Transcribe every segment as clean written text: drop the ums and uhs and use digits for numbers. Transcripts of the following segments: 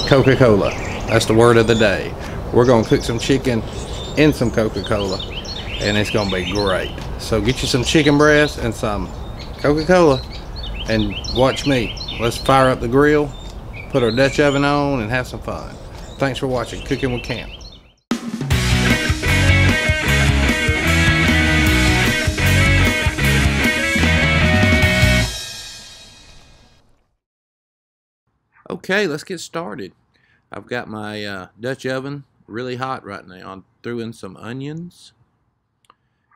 Coca Cola. That's the word of the day. We're going to cook some chicken in some Coca Cola, and it's going to be great. So get you some chicken breast and some Coca Cola, and watch me. Let's fire up the grill, put our Dutch oven on, and have some fun. Thanks for watching Cooking with Camp. Okay, let's get started. I've got my Dutch oven really hot right now. I threw in some onions,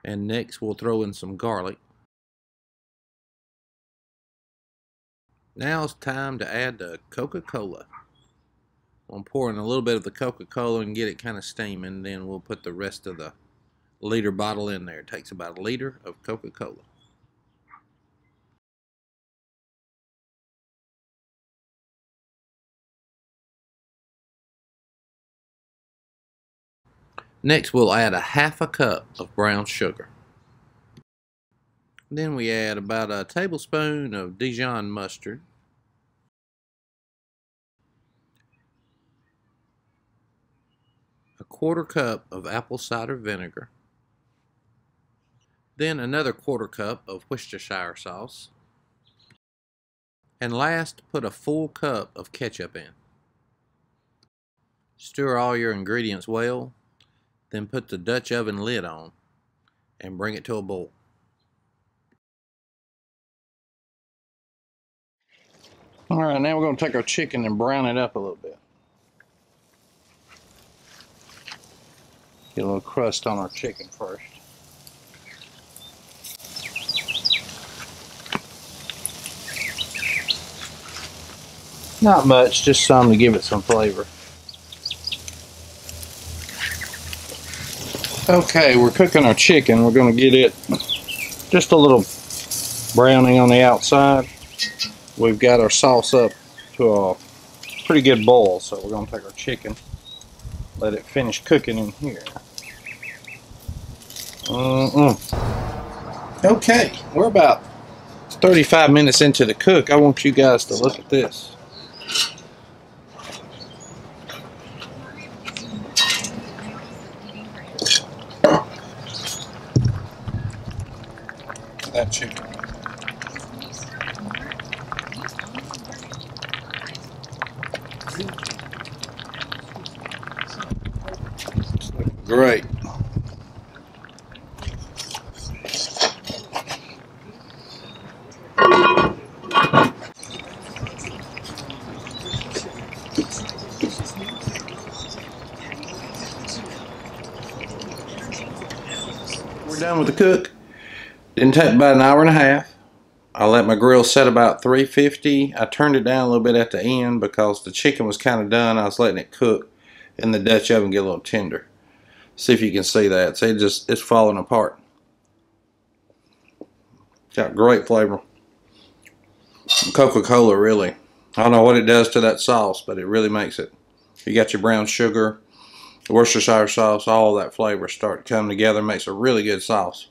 and next we'll throw in some garlic. Now it's time to add the Coca Cola. I'm pouring a little bit of the Coca Cola and get it kind of steaming. Then we'll put the rest of the liter bottle in there. It takes about a liter of Coca Cola. Next, we'll add a half a cup of brown sugar. Then we add about a tablespoon of Dijon mustard. A quarter cup of apple cider vinegar. Then another quarter cup of Worcestershire sauce. And last, put a full cup of ketchup in. Stir all your ingredients well. Then put the Dutch oven lid on and bring it to a boil. Alright, now we're going to take our chicken and brown it up a little bit. Get a little crust on our chicken first. Not much, just some to give it some flavor. Okay, we're cooking our chicken. We're going to get it just a little browning on the outside. We've got our sauce up to a pretty good boil, so we're going to take our chicken, let it finish cooking in here. Okay, we're about 35 minutes into the cook. I want you guys to look at this. That chicken. It's looking great. We're done with the cook. Didn't take about an hour and a half. I let my grill set about 350. I turned it down a little bit at the end because the chicken was kind of done. I was letting it cook in the Dutch oven, get a little tender. See if you can see that. See, it's falling apart. Got great flavor. Coca Cola, really. I don't know what it does to that sauce, but it really makes it. You got your brown sugar, Worcestershire sauce, all that flavor start to come together, makes a really good sauce.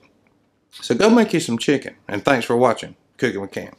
So go make you some chicken, and thanks for watching Cooking with Camp.